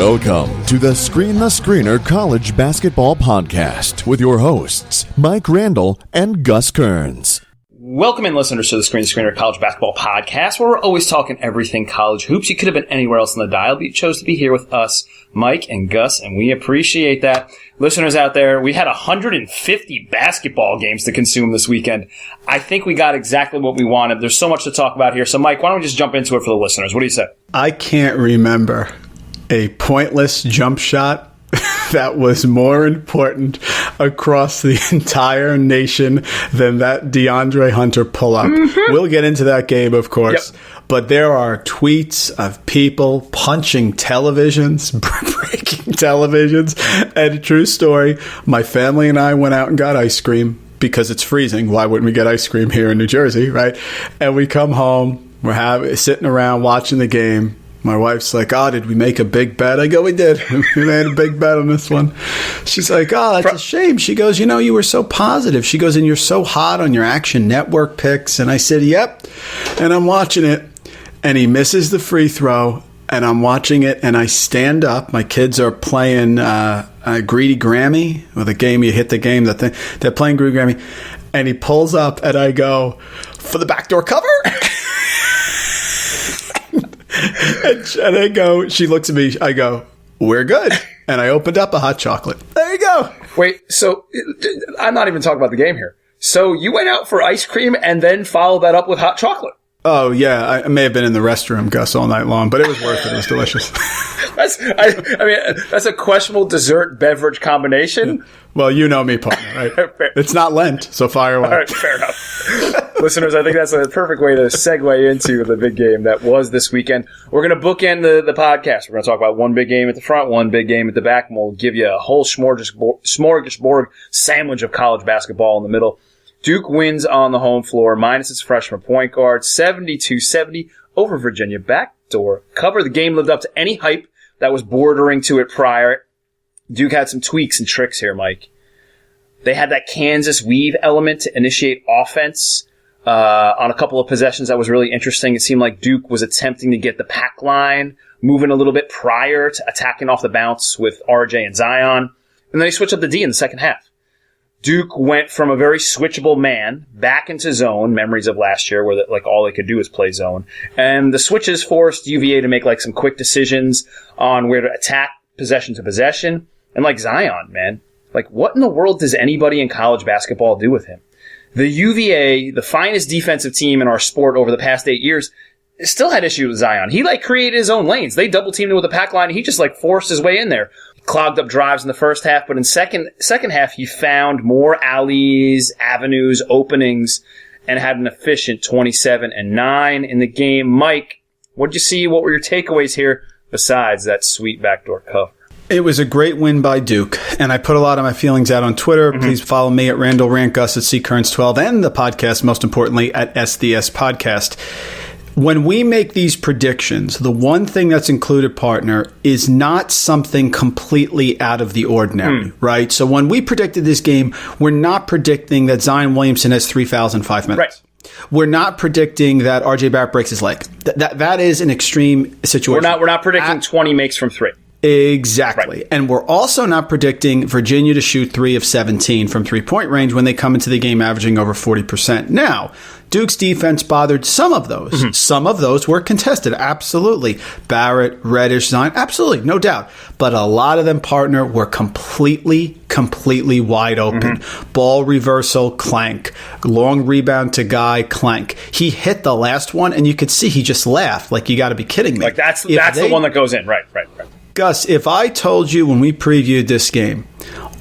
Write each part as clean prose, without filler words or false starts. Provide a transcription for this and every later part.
Welcome to the Screen the Screener College Basketball Podcast with your hosts, Mike Randall and Gus Kearns. Welcome in, listeners, to the Screen the Screener College Basketball Podcast, where we're always talking everything college hoops. You could have been anywhere else on the dial, but you chose to be here with us, Mike and Gus, and we appreciate that. Listeners out there, we had 150 basketball games to consume this weekend. I think we got exactly what we wanted. There's so much to talk about here. So, Mike, why don't we just jump into it for the listeners? What do you say? I can't remember a pointless jump shot that was more important across the entire nation than that DeAndre Hunter pull-up. Mm-hmm. We'll get into that game, of course. Yep. But there are tweets of people punching televisions, breaking televisions. And a true story, my family and I went out and got ice cream because it's freezing. Why wouldn't we get ice cream here in New Jersey, right? And we come home, we're sitting around watching the game. My wife's like, "Oh, did we make a big bet?" I go, "We did. We made a big bet on this one." She's like, "Oh, that's a shame." She goes, "You know, you were so positive." She goes, "And you're so hot on your Action Network picks." And I said, "Yep." And I'm watching it, and he misses the free throw, and I'm watching it, and I stand up. My kids are playing Greedy Grammy, or the game you hit the game. They're playing Greedy Grammy, and he pulls up, and I go, "For the backdoor cover?" And I go, she looks at me, I go, "We're good." And I opened up a hot chocolate. There you go. Wait, so I'm not even talking about the game here. So you went out for ice cream and then followed that up with hot chocolate? Oh, yeah. I may have been in the restroom, Gus, all night long, but it was worth it. It was delicious. That's a questionable dessert beverage combination. Well, you know me, partner, right? It's not Lent, so fire away. All right, fair enough. Listeners, I think that's a perfect way to segue into the big game that was this weekend. We're going to bookend the podcast. We're going to talk about one big game at the front, one big game at the back, and we'll give you a whole smorgasbord sandwich of college basketball in the middle. Duke wins on the home floor, minus its freshman point guard, 72-70 over Virginia. Backdoor cover. The game lived up to any hype that was bordering to it prior. Duke had some tweaks and tricks here, Mike. They had that Kansas weave element to initiate offense on a couple of possessions that was really interesting. It seemed like Duke was attempting to get the pack line moving a little bit prior to attacking off the bounce with RJ and Zion. And then they switched up the D in the second half. Duke went from a very switchable man back into zone, memories of last year where all they could do was play zone. And the switches forced UVA to make some quick decisions on where to attack possession to possession. And Zion, man, what in the world does anybody in college basketball do with him? The UVA, the finest defensive team in our sport over the past 8 years, still had issues with Zion. He created his own lanes. They double teamed him with a pack line. And he just forced his way in there. Clogged up drives in the first half, but in second half, he found more alleys, avenues, openings, and had an efficient 27-9 in the game. Mike, what did you see? What were your takeaways here besides that sweet backdoor cover? It was a great win by Duke, and I put a lot of my feelings out on Twitter. Mm-hmm. Please follow me at Randall Rant, Gus at CKearns12, and the podcast, most importantly, at SDS Podcast. When we make these predictions, the one thing that's included, partner, is not something completely out of the ordinary, right? So when we predicted this game, we're not predicting that Zion Williamson has 3 fouls in 5 minutes. Right. We're not predicting that RJ Barrett breaks his leg. That is an extreme situation. We're not predicting 20 makes from 3. Exactly. Right. And we're also not predicting Virginia to shoot 3 of 17 from three-point range when they come into the game averaging over 40%. Now, Duke's defense bothered some of those. Mm-hmm. Some of those were contested. Absolutely. Barrett, Reddish, Zion. Absolutely. No doubt. But a lot of them, partner, were completely wide open. Mm-hmm. Ball reversal, clank. Long rebound to Guy, clank. He hit the last one, and you could see he just laughed. You got to be kidding me. That's the one that goes in. Right. Gus, if I told you when we previewed this game,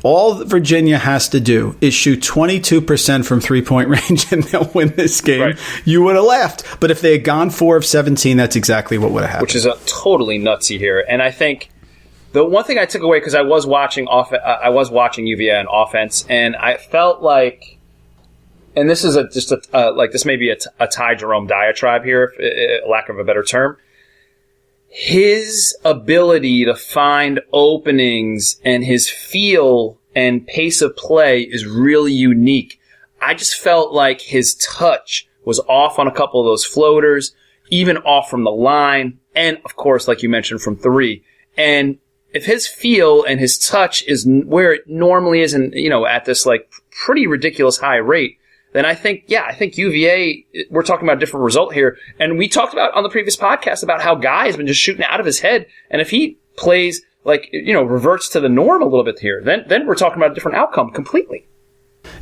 all that Virginia has to do is shoot 22% from three-point range and they'll win this game, right, you would have laughed. But if they had gone 4 of 17, that's exactly what would have happened. Which is totally nutsy here. And I think the one thing I took away, because I was watching UVA on offense, and I felt like, and this is this may be a Ty Jerome diatribe here, lack of a better term. His ability to find openings and his feel and pace of play is really unique. I just felt like his touch was off on a couple of those floaters, even off from the line, and, of course, like you mentioned, from 3. And if his feel and his touch is where it normally is, and at this like pretty ridiculous high rate, then I think UVA, we're talking about a different result here. And we talked about on the previous podcast about how Guy has been just shooting out of his head. And if he plays reverts to the norm a little bit here, then we're talking about a different outcome completely.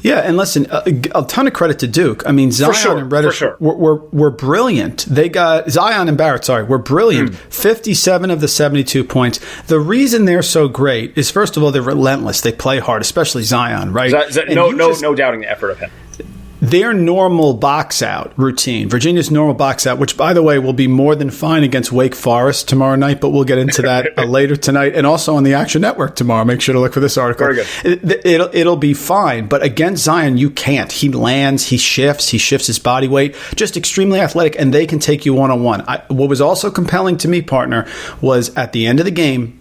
Yeah, and listen, a ton of credit to Duke. I mean, Zion and Reddish were brilliant. They got Zion and Barrett, were brilliant. 57 of the 72 points. The reason they're so great is, first of all, they're relentless. They play hard, especially Zion, right? No doubting the effort of him. Their normal box out routine, Virginia's normal box out, which, by the way, will be more than fine against Wake Forest tomorrow night, but we'll get into that later tonight, and also on the Action Network tomorrow. Make sure to look for this article. Very good. It'll be fine, but against Zion, you can't. He lands, he shifts his body weight, just extremely athletic, and they can take you one-on-one. What was also compelling to me, partner, was at the end of the game,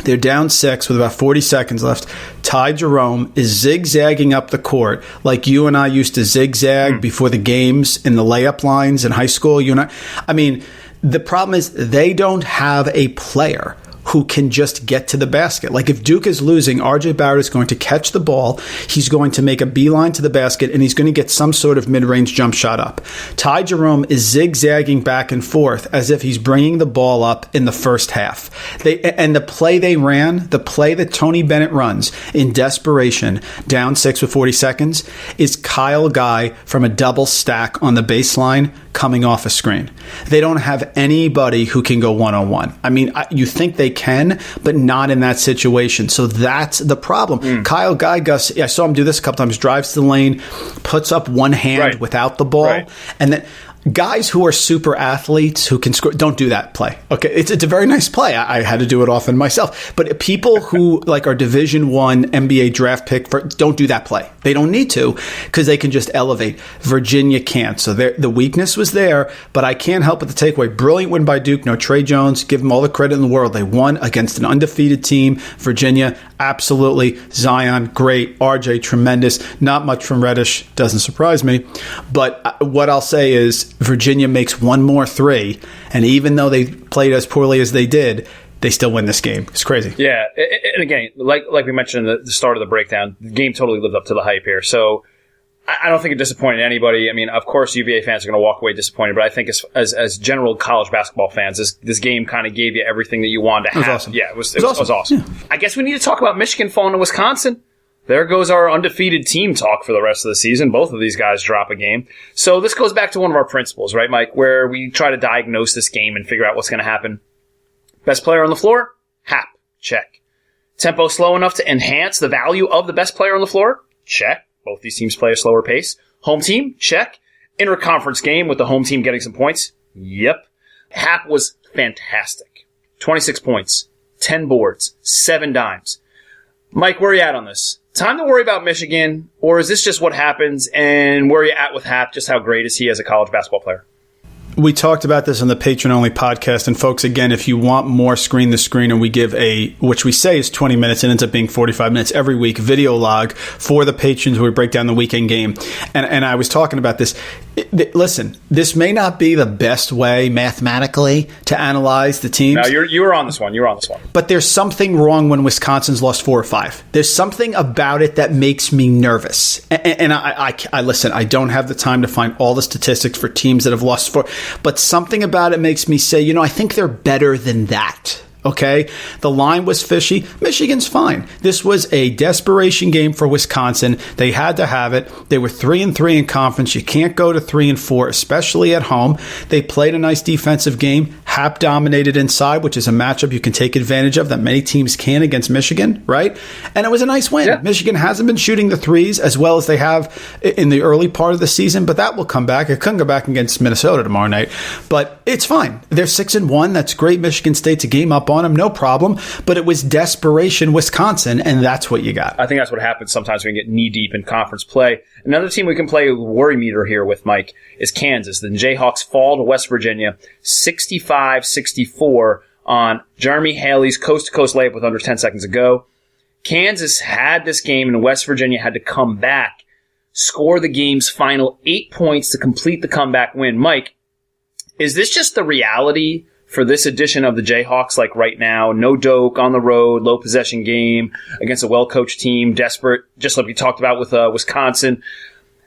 they're down 6 with about 40 seconds left. Ty Jerome is zigzagging up the court like you and I used to zigzag before the games in the layup lines in high school. You and I mean, the problem is they don't have a player who can just get to the basket. Like if Duke is losing, RJ Barrett is going to catch the ball. He's going to make a beeline to the basket, and he's going to get some sort of mid-range jump shot up. Ty Jerome is zigzagging back and forth as if he's bringing the ball up in the first half. And the play they ran, the play that Tony Bennett runs in desperation, down 6 with 40 seconds, is Kyle Guy from a double stack on the baseline coming off a screen. They don't have anybody who can go one-on-one. I mean, you think they can, but not in that situation. So that's the problem. Kyle Guy, Gus, I saw him do this a couple times, drives to the lane, puts up one hand without the ball, and then guys who are super athletes who can score don't do that play. Okay, it's a very nice play. I had to do it often myself. But people who like are Division I NBA draft pick don't do that play. They don't need to because they can just elevate. Virginia can't. So the weakness was there, but I can't help but the takeaway. Brilliant win by Duke. No Trey Jones. Give them all the credit in the world. They won against an undefeated team. Virginia, absolutely. Zion, great. RJ, tremendous. Not much from Reddish. Doesn't surprise me. But what I'll say is, Virginia makes one more 3, and even though they played as poorly as they did, they still win this game. It's crazy. Yeah, and again, like we mentioned at the start of the breakdown, the game totally lived up to the hype here. So I don't think it disappointed anybody. I mean, of course, UVA fans are going to walk away disappointed, but I think as general college basketball fans, this game kind of gave you everything that you wanted to have. It was awesome. Yeah, it was awesome. Yeah. I guess we need to talk about Michigan falling to Wisconsin. There goes our undefeated team talk for the rest of the season. Both of these guys drop a game. So this goes back to one of our principles, right, Mike, where we try to diagnose this game and figure out what's going to happen. Best player on the floor? Hap. Check. Tempo slow enough to enhance the value of the best player on the floor? Check. Both these teams play a slower pace. Home team? Check. Interconference game with the home team getting some points? Yep. Hap was fantastic. 26 points, 10 boards, 7 dimes. Mike, where are you at on this? Time to worry about Michigan, or is this just what happens, and where are you at with Hap? Just how great is he as a college basketball player? We talked about this on the patron-only podcast, and folks, again, if you want more Screen the Screener, we give which we say is 20 minutes and ends up being 45 minutes every week, video log for the patrons where we break down the weekend game. And I was talking about this. Listen, this may not be the best way mathematically to analyze the teams. No, you were on this one. But there's something wrong when Wisconsin's lost 4 or 5. There's something about it that makes me nervous. And I listen, I don't have the time to find all the statistics for teams that have lost 4. But something about it makes me say, I think they're better than that. Okay? The line was fishy. Michigan's fine. This was a desperation game for Wisconsin. They had to have it. They were 3-3 in conference. You can't go to 3-4, especially at home. They played a nice defensive game. Hap dominated inside, which is a matchup you can take advantage of that many teams can against Michigan, right? And it was a nice win. Yeah. Michigan hasn't been shooting the threes as well as they have in the early part of the season, but that will come back. It couldn't go back against Minnesota tomorrow night, but it's fine. They're 6-1. That's great. Michigan State's a game up on them, no problem. But it was desperation Wisconsin, and that's what you got. I think that's what happens sometimes when we get knee-deep in conference play. Another team we can play a worry meter here with, Mike, is Kansas. The Jayhawks fall to West Virginia 65-64 on Jeremy Haley's coast-to-coast layup with under 10 seconds to go. Kansas had this game, and West Virginia had to come back, score the game's final 8 points to complete the comeback win. Mike, is this just the reality for this edition of the Jayhawks, like right now? No Doak on the road, low possession game against a well-coached team, desperate, just like we talked about with Wisconsin.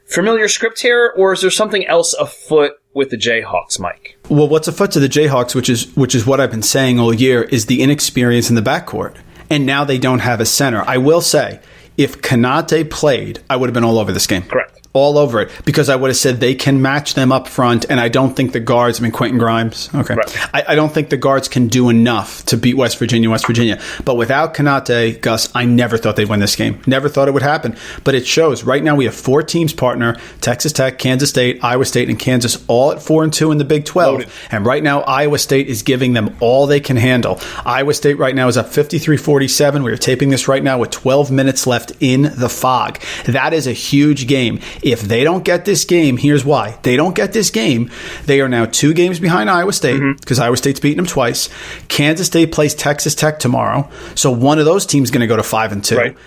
Familiar script here, or is there something else afoot with the Jayhawks, Mike? Well, what's afoot to the Jayhawks, which is what I've been saying all year, is the inexperience in the backcourt. And now they don't have a center. I will say, if Konate played, I would have been all over this game. Correct. All over it, because I would have said they can match them up front, and I don't think the guards, Quentin Grimes, okay. Right. I don't think the guards can do enough to beat West Virginia. But without Konate, Gus, I never thought they'd win this game. Never thought it would happen. But it shows. Right now we have 4 teams partner, Texas Tech, Kansas State, Iowa State, and Kansas, all at 4-2 in the Big 12. Loaded. And right now Iowa State is giving them all they can handle. Iowa State right now is up 53-47. We are taping this right now with 12 minutes left in the fog. That is a huge game. If they don't get this game, here's why. They don't get this game. They are now 2 games behind Iowa State because Iowa State's beaten them twice. Kansas State plays Texas Tech tomorrow. So one of those teams is going to go to 5-2. Right.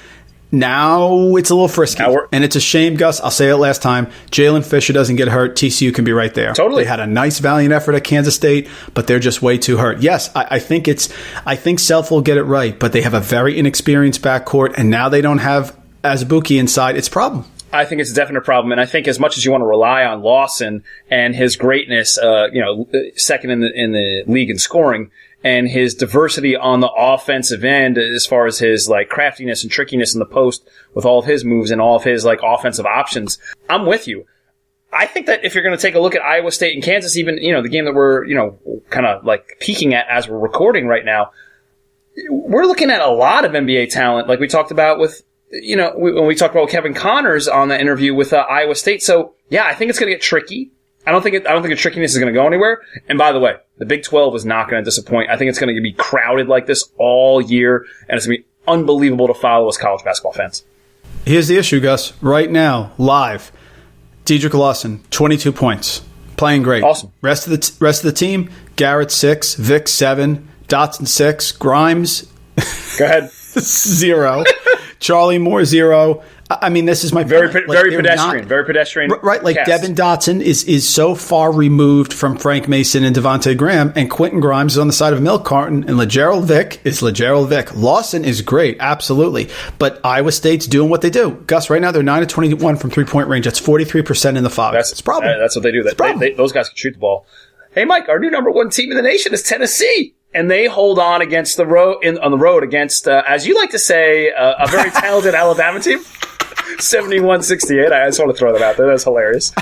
Now it's a little frisky. And it's a shame, Gus. I'll say it last time. Jalen Fisher doesn't get hurt. TCU can be right there. Totally. They had a nice, valiant effort at Kansas State, but they're just way too hurt. Yes, I think Self will get it right, but they have a very inexperienced backcourt, and now they don't have Azubuike inside. It's a problem. I think it's a definite problem, and I think as much as you want to rely on Lawson and his greatness, second in the league in scoring, and his diversity on the offensive end as far as his like craftiness and trickiness in the post with all of his moves and all of his like offensive options, I'm with you. I think that if you're going to take a look at Iowa State and Kansas, even the game that we're kind of like peeking at as we're recording right now, we're looking at a lot of NBA talent, like we talked about with. When we talked about Kevin Connors on the interview with Iowa State. So, yeah, I think it's going to get tricky. I don't think the trickiness is going to go anywhere. And by the way, the Big 12 is not going to disappoint. I think it's going to be crowded like this all year, and it's going to be unbelievable to follow as college basketball fans. Here's the issue, Gus. Right now, live, Dedrick Lawson, 22 points, playing great. Awesome. Rest of the team: Garrett 6, Vic 7, Dotson 6, Grimes. Go ahead. 0. Charlie Moore 0. I mean, this is my very pedestrian. Right, like cast. Devin Dotson is so far removed from Frank Mason and Devontae Graham, and Quentin Grimes is on the side of Milk Carton, and LeGerald Vick is LeGerald Vick. Lawson is great, absolutely, but Iowa State's doing what they do. Gus, right now they're 9-21 from 3-point range. That's 43% in the fog. That's a problem. That's what they do. Those guys can shoot the ball. Hey, Mike, our new number 1 team in the nation is Tennessee. And they hold on against on the road against, as you like to say, a very talented Alabama team. 71-68. I just want to throw that out there. That's hilarious.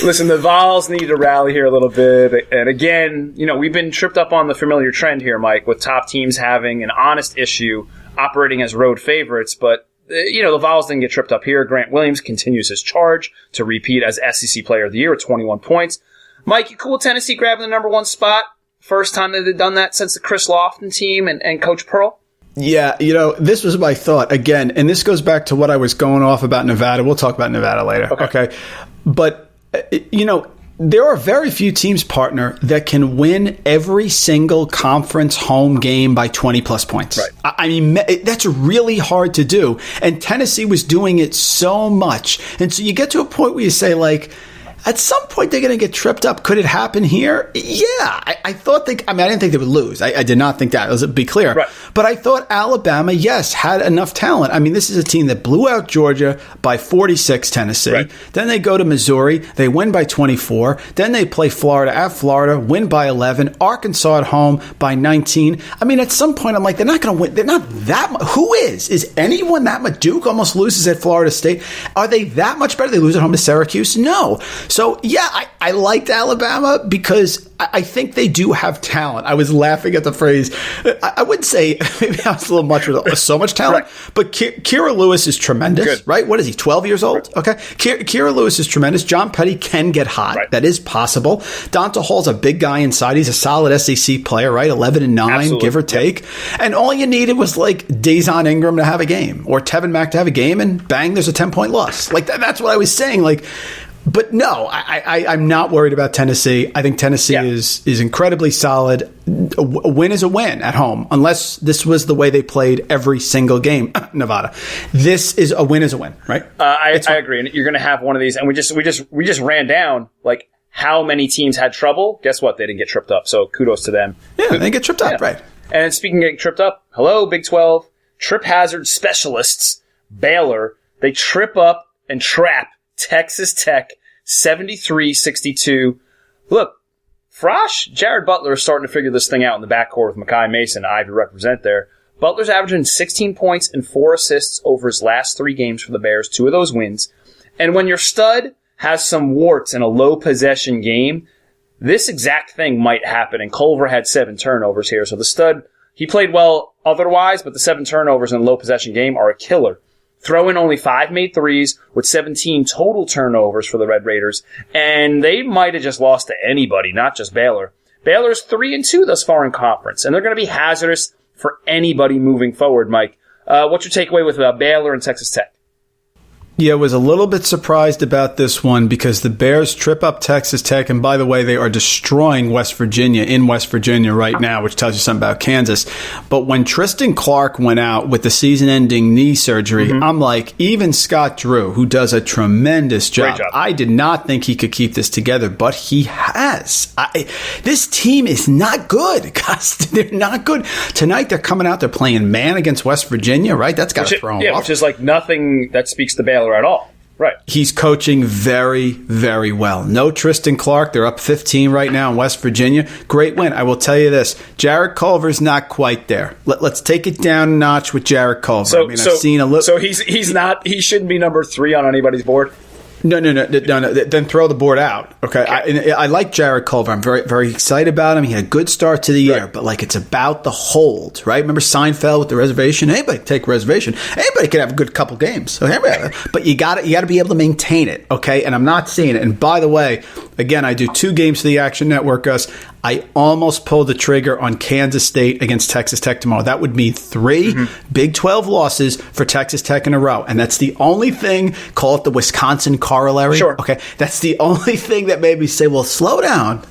Listen, the Vols need to rally here a little bit. And again, we've been tripped up on the familiar trend here, Mike, with top teams having an honest issue operating as road favorites. But, the Vols didn't get tripped up here. Grant Williams continues his charge to repeat as SEC Player of the Year with 21 points. Mike, you cool with Tennessee grabbing the number 1 spot? First time that they've done that since the Chris Lofton team and Coach Pearl? Yeah, this was my thought. Again, and this goes back to what I was going off about Nevada. We'll talk about Nevada later. Okay. But, there are very few teams, partner, that can win every single conference home game by 20-plus points. Right. I mean, that's really hard to do. And Tennessee was doing it so much. And so you get to a point where you say, like, at some point, they're going to get tripped up. Could it happen here? Yeah. I thought I didn't think they would lose. I did not think that. Let's be clear. Right. But I thought Alabama, yes, had enough talent. I mean, this is a team that blew out Georgia by 46, Tennessee. Right. Then they go to Missouri. They win by 24. Then they play Florida at Florida, win by 11. Arkansas at home by 19. I mean, at some point, I'm like, they're not going to win. They're not that much. Who is? Is anyone that much? Duke almost loses at Florida State. Are they that much better? They lose at home to Syracuse? No. So, yeah, I liked Alabama because I think they do have talent. I was laughing at the phrase. I wouldn't say, maybe I was a little much with so much talent, right. But Kira Lewis is tremendous, good. Right? What is he, 12 years old? Okay. Kira Lewis is tremendous. John Petty can get hot. Right. That is possible. Donta Hall's a big guy inside. He's a solid SEC player, right? 11-9, absolutely. Give or take. Yep. And all you needed was like Dazon Ingram to have a game or Tevin Mack to have a game, and bang, there's a 10-point loss. Like that's what I was saying. Like, but no, I'm not worried about Tennessee. I think Tennessee is incredibly solid. A win is a win at home, unless this was the way they played every single game. Nevada, this is a win, right? I agree, and you're going to have one of these. And we just ran down like how many teams had trouble. Guess what? They didn't get tripped up. So kudos to them. Yeah, they didn't get tripped up, right. And speaking of getting tripped up, hello, Big 12, trip hazard specialists, Baylor. They trip up and trap Texas Tech 73-62. Look, Frosh, Jared Butler is starting to figure this thing out in the backcourt with Makai Mason, Ivy represent there. Butler's averaging 16 points and 4 assists over his last 3 games for the Bears, 2 of those wins. And when your stud has some warts in a low possession game, this exact thing might happen. And Culver had 7 turnovers here. So the stud, he played well otherwise, but the 7 turnovers in a low possession game are a killer. Throw in only 5 made threes with 17 total turnovers for the Red Raiders. And they might have just lost to anybody, not just Baylor. Baylor's 3-2 thus far in conference, and they're going to be hazardous for anybody moving forward, Mike. What's your takeaway with Baylor and Texas Tech? Yeah, I was a little bit surprised about this one because the Bears trip up Texas Tech, and by the way, they are destroying West Virginia in West Virginia right now, which tells you something about Kansas. But when Tristan Clark went out with the season-ending knee surgery, I'm like, even Scott Drew, who does a tremendous job, I did not think he could keep this together, but he has. This team is not good, guys. They're not good. Tonight, they're coming out, they're playing man against West Virginia, right? That's got to throw them off. Which is like nothing that speaks to Baylor at all. Right. He's coaching very, very well. No Tristan Clark. They're up 15 right now in West Virginia. Great win. I will tell you this. Jared Culver's not quite there. Let's take it down a notch with Jared Culver. I've seen a little. So he's not. He shouldn't be number 3 on anybody's board. No. Then throw the board out. Okay. I like Jared Culver. I'm very, very excited about him. He had a good start to the year, but like it's about the hold, right? Remember Seinfeld with the reservation? Anybody can take a reservation. Anybody can have a good couple games. Okay? But you got to be able to maintain it. Okay. And I'm not seeing it. And by the way, again, I do 2 games for the Action Network, Gus. I almost pulled the trigger on Kansas State against Texas Tech tomorrow. That would mean 3 Big 12 losses for Texas Tech in a row. And that's the only thing, call it the Wisconsin corollary. Sure. Okay. That's the only thing that made me say, well, slow down.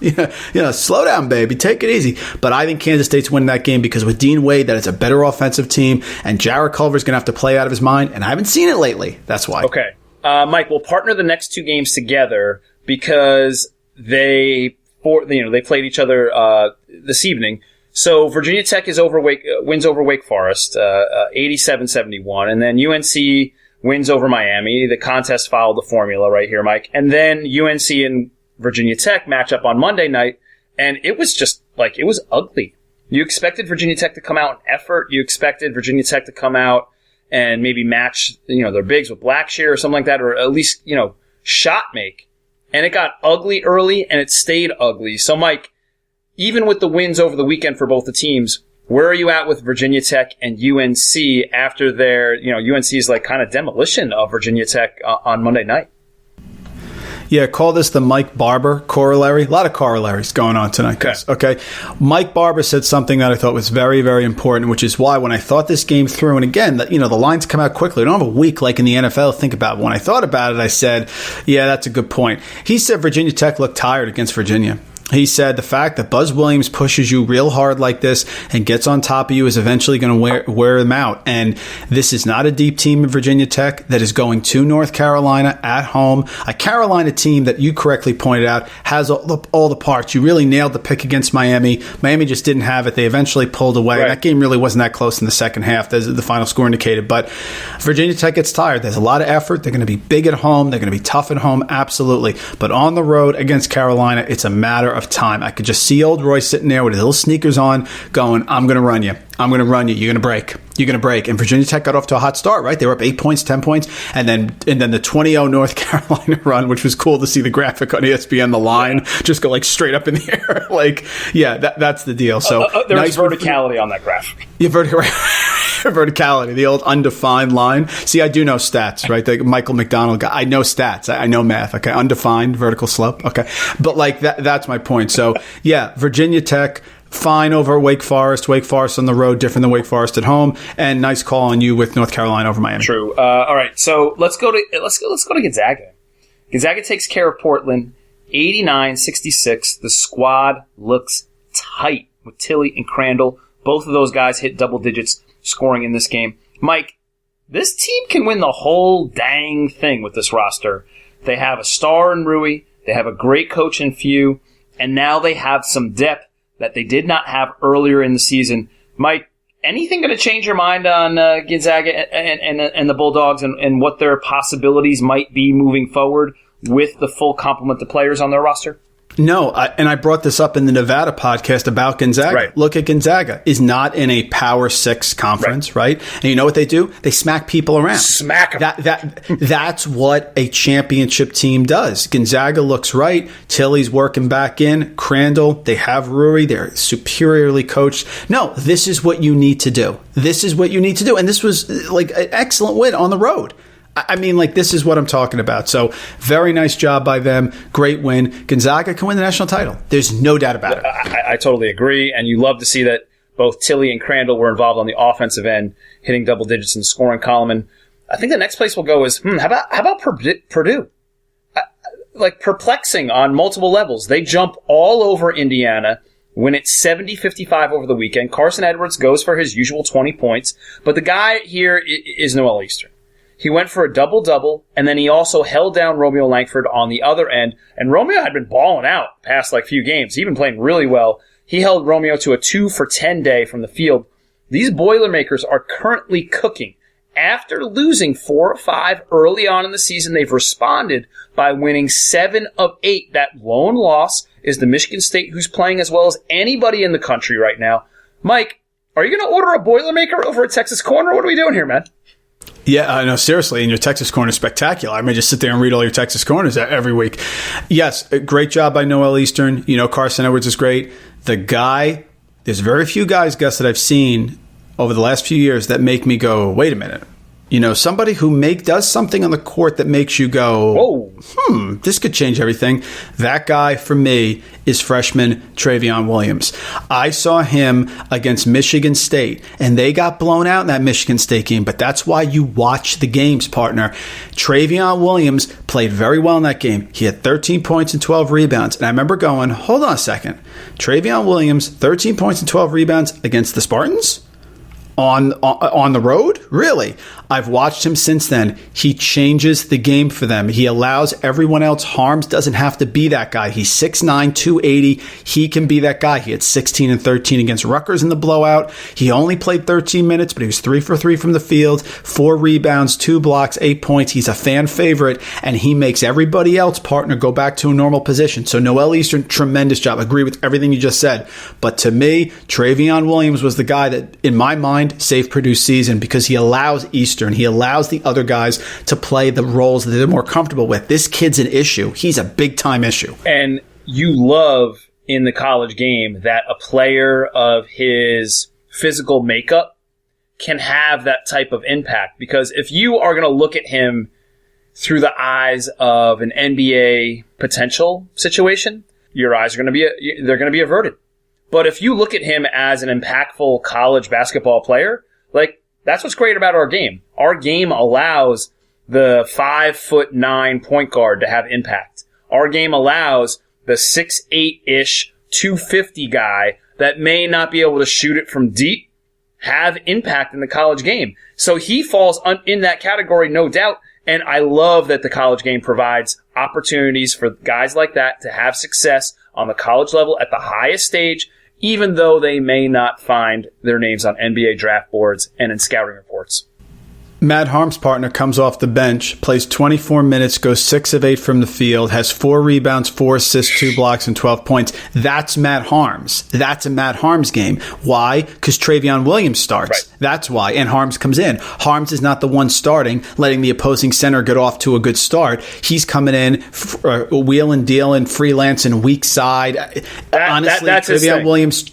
Slow down, baby. Take it easy. But I think Kansas State's winning that game because with Dean Wade, that is a better offensive team. And Jared Culver's going to have to play out of his mind. And I haven't seen it lately. That's why. Okay. Mike, we'll partner the next 2 games together because they played each other this evening. So Virginia Tech is wins over Wake Forest, 87-71, and then UNC wins over Miami. The contest followed the formula right here, Mike. And then UNC and Virginia Tech match up on Monday night, and it was just it was ugly. You expected Virginia Tech to come out in effort. You expected Virginia Tech to come out and maybe match their bigs with Blackshear or something like that, or at least shot make. And it got ugly early, and it stayed ugly. So, Mike, even with the wins over the weekend for both the teams, where are you at with Virginia Tech and UNC after their, UNC's kind of demolition of Virginia Tech on Monday night? Yeah, call this the Mike Barber corollary. A lot of corollaries going on tonight, guys. Okay. Mike Barber said something that I thought was very, very important, which is why when I thought this game through, and again, the lines come out quickly. We don't have a week like in the NFL to think about it. When I thought about it, I said, yeah, that's a good point. He said Virginia Tech looked tired against Virginia. He said the fact that Buzz Williams pushes you real hard like this and gets on top of you is eventually going to wear them out. And this is not a deep team in Virginia Tech that is going to North Carolina at home. A Carolina team that you correctly pointed out has all the parts. You really nailed the pick against Miami. Miami just didn't have it. They eventually pulled away. Right. That game really wasn't that close in the second half, as the final score indicated. But Virginia Tech gets tired. There's a lot of effort. They're going to be big at home. They're going to be tough at home. Absolutely. But on the road against Carolina, it's a matter of time. I could just see old Roy sitting there with his little sneakers on going, I'm going to run you. I'm going to run you. You're going to break. You're going to break. And Virginia Tech got off to a hot start, right? They were up 8 points, 10 points. And then the 20-0 North Carolina run, which was cool to see the graphic on ESPN, the line just go straight up in the air. That's the deal. So there was verticality on that graphic. Yeah, verticality, the old undefined line. See, I do know stats, right? The Michael McDonald guy. I know stats. I know math. Okay, undefined vertical slope. Okay, but that's my point. So yeah, Virginia Tech. Fine over Wake Forest. Wake Forest on the road, different than Wake Forest at home, and nice call on you with North Carolina over Miami. True. All right, so let's go to Gonzaga. Gonzaga takes care of Portland, 89-66. The squad looks tight with Tilly and Crandall. Both of those guys hit double digits scoring in this game. Mike, this team can win the whole dang thing with this roster. They have a star in Rui. They have a great coach in Few, and now they have some depth that they did not have earlier in the season. Mike, anything going to change your mind on Gonzaga and the Bulldogs and what their possibilities might be moving forward with the full complement of players on their roster? No, and I brought this up in the Nevada podcast about Gonzaga. Right. Look at Gonzaga. Is not in a Power 6 conference, right? And you know what they do? They smack people around. Smack them. That's what a championship team does. Gonzaga looks right. Tilly's working back in. Crandall, they have Rui. They're superiorly coached. No, this is what you need to do. This is what you need to do. And this was like an excellent win on the road. I mean, like, this is what I'm talking about. So, very nice job by them. Great win. Gonzaga can win the national title. There's no doubt about it. I totally agree. And you love to see that both Tilly and Crandall were involved on the offensive end, hitting double digits in the scoring column. And I think the next place we'll go is, how about Purdue? Like, perplexing on multiple levels. They jump all over Indiana, win it 70-55 over the weekend. Carson Edwards goes for his usual 20 points. But the guy here is Noel Eastern. He went for a double-double, and then he also held down Romeo Langford on the other end. And Romeo had been balling out past few games. He'd been playing really well. He held Romeo to a 2 for 10 day from the field. These Boilermakers are currently cooking. After losing 4 or 5 early on in the season, they've responded by winning 7 of 8. That lone loss is the Michigan State, who's playing as well as anybody in the country right now. Mike, are you going to order a Boilermaker over at Texas Corner? What are we doing here, man? Yeah, I know. Seriously, and your Texas Corner is spectacular. I may just sit there and read all your Texas Corners every week. Yes, great job by Noel Eastern. You know, Carson Edwards is great. The guy, there's very few guys, Gus, that I've seen over the last few years that make me go, wait a minute. You know, somebody who does something on the court that makes you go, whoa, this could change everything. That guy, for me, is freshman Trevion Williams. I saw him against Michigan State, and they got blown out in that Michigan State game, but that's why you watch the games, partner. Trevion Williams played very well in that game. He had 13 points and 12 rebounds, and I remember going, hold on a second. Trevion Williams, 13 points and 12 rebounds against the Spartans? On the road? Really? I've watched him since then. He changes the game for them. He allows everyone else. Harms doesn't have to be that guy. He's 6'9", 280. He can be that guy. He had 16 and 13 against Rutgers in the blowout. He only played 13 minutes, but he was 3 for 3 from the field, 4 rebounds, 2 blocks, 8 points. He's a fan favorite, and he makes everybody else, partner, go back to a normal position. So Noel Eastern, tremendous job. I agree with everything you just said. But to me, Trevion Williams was the guy that, in my mind, saved Purdue's season because he allows Eastern, he allows the other guys to play the roles that they're more comfortable with. This kid's an issue. He's a big-time issue. And you love in the college game that a player of his physical makeup can have that type of impact. Because if you are going to look at him through the eyes of an NBA potential situation, your eyes are going to be averted. But if you look at him as an impactful college basketball player, that's what's great about our game. Our game allows the 5'9" point guard to have impact. Our game allows the 6'8"-ish, 250 guy that may not be able to shoot it from deep have impact in the college game. So he falls in that category, no doubt. And I love that the college game provides opportunities for guys like that to have success on the college level at the highest stage, even though they may not find their names on NBA draft boards and in scouting reports. Matt Harm's partner comes off the bench, plays 24 minutes, goes 6 of 8 from the field, has 4 rebounds, 4 assists, 2 blocks, and 12 points. That's Matt Harms. That's a Matt Harms game. Why? Because Trevion Williams starts. Right. That's why. And Harms comes in. Harms is not the one starting, letting the opposing center get off to a good start. He's coming in, wheeling, dealing, freelancing, weak side. Honestly, that's Trevion Williams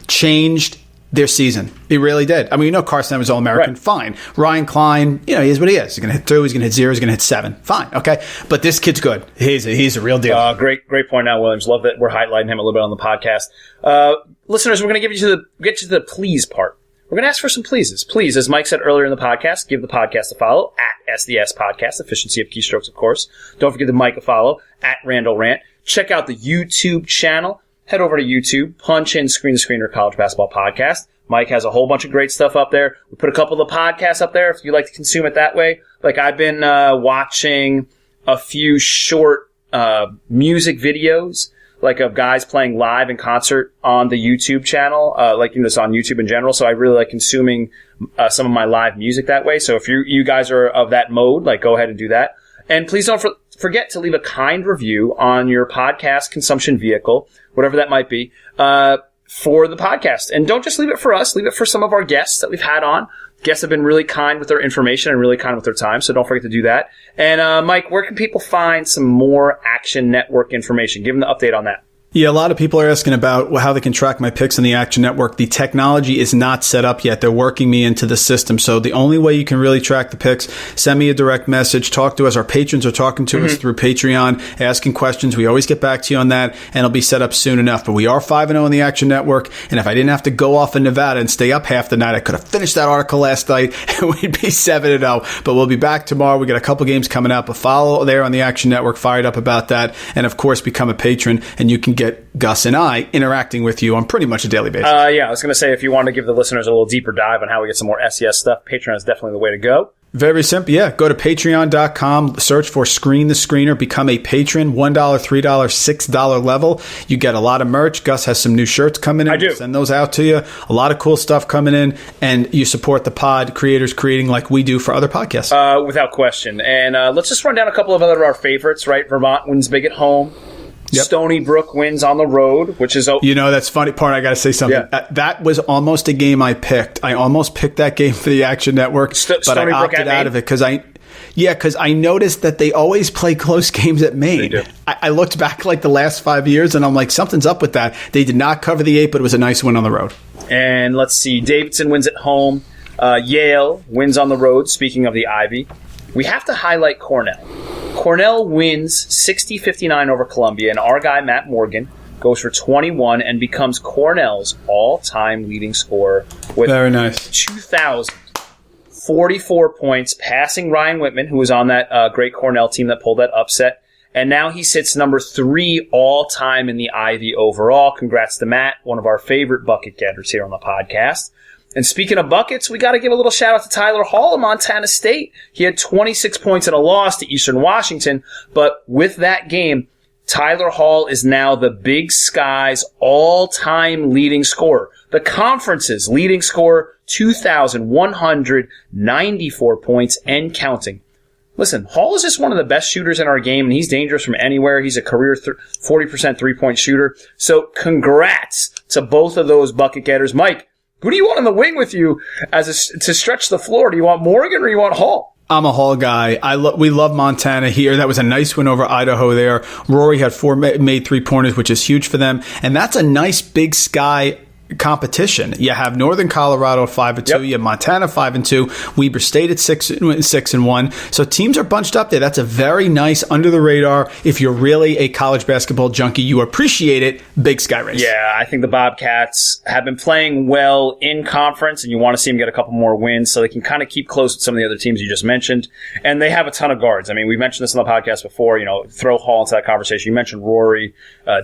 changed their season. He really did. I mean, Carson was All-American. Right. Fine. Ryan Klein, he is what he is. He's going to hit 2, he's going to hit 0, he's going to hit 7. Fine. Okay. But this kid's good. He's a real deal. Great point out, Williams. Love that we're highlighting him a little bit on the podcast. Listeners, we're going to get to the please part. We're going to ask for some pleases. Please, as Mike said earlier in the podcast, give the podcast a follow at SDS Podcast, efficiency of keystrokes, of course. Don't forget to Mike a follow at Randall Rant. Check out the YouTube channel. Head over to YouTube, punch in Screen to Screener College Basketball Podcast. Mike has a whole bunch of great stuff up there. We put a couple of the podcasts up there if you like to consume it that way. Like I've been watching a few short music videos, like of guys playing live in concert on the YouTube channel, it's on YouTube in general. So I really like consuming some of my live music that way. So if you guys are of that mode, like go ahead and do that. And please don't forget to leave a kind review on your podcast consumption vehicle, whatever that might be, for the podcast. And don't just leave it for us, leave it for some of our guests that we've had on. Guests have been really kind with their information and really kind with their time, so don't forget to do that. And Mike, where can people find some more Action Network information? Give them the update on that. Yeah, a lot of people are asking about how they can track my picks in the Action Network. The technology is not set up yet. They're working me into the system. So the only way you can really track the picks, send me a direct message, talk to us. Our patrons are talking to us through Patreon, asking questions. We always get back to you on that, and it'll be set up soon enough. But we are 5-0 in the Action Network, and if I didn't have to go off in Nevada and stay up half the night, I could have finished that article last night, and we'd be 7-0. But we'll be back tomorrow. We got a couple games coming up. But follow there on the Action Network, fired up about that, and of course, become a patron, and you can get Gus and I interacting with you on pretty much a daily basis. I was going to say, if you want to give the listeners a little deeper dive on how we get some more SES stuff, Patreon is definitely the way to go. Very simple. Yeah. Go to patreon.com, search for Screen the Screener, become a patron, $1, $3, $6 level. You get a lot of merch. Gus has some new shirts coming in. I do. We'll send those out to you. A lot of cool stuff coming in, and you support the pod creators creating like we do for other podcasts. Without question. And let's just run down a couple of other our favorites, right? Vermont wins big at home. Yep. Stony Brook wins on the road, which is... that's funny part. I got to say something. Yeah. That was almost a game I picked. I almost picked that game for the Action Network, but I opted out of it because I noticed that they always play close games at Maine. They do. I looked back like the last 5 years, and I'm like, something's up with that. They did not cover the 8, but it was a nice win on the road. And let's see. Davidson wins at home. Yale wins on the road, speaking of the Ivy. We have to highlight Cornell. Cornell wins 60-59 over Columbia, and our guy, Matt Morgan, goes for 21 and becomes Cornell's all-time leading scorer with very nice 2,044 points, passing Ryan Whitman, who was on that great Cornell team that pulled that upset. And now he sits number 3 all-time in the Ivy overall. Congrats to Matt, one of our favorite bucket getters here on the podcast. And speaking of buckets, we got to give a little shout out to Tyler Hall of Montana State. He had 26 points in a loss to Eastern Washington, but with that game, Tyler Hall is now the Big Sky's all-time leading scorer. The conference's leading scorer, 2,194 points and counting. Listen, Hall is just one of the best shooters in our game, and he's dangerous from anywhere. He's a career 40% three-point shooter. So congrats to both of those bucket getters. Mike, who do you want on the wing with you to stretch the floor? Do you want Morgan or do you want Hall? I'm a Hall guy. We love Montana here. That was a nice win over Idaho there. Rory had 4 made 3-pointers, which is huge for them. And that's a nice Big Sky competition. You have Northern Colorado at 5-2. Yep. You have Montana 5-2. Weber State at 6-1. So teams are bunched up there. That's a very nice under the radar. If you're really a college basketball junkie, you appreciate it. Big Sky race. Yeah, I think the Bobcats have been playing well in conference, and you want to see them get a couple more wins so they can kind of keep close with some of the other teams you just mentioned. And they have a ton of guards. I mean, we mentioned this on the podcast before. Throw Hall into that conversation. You mentioned Rory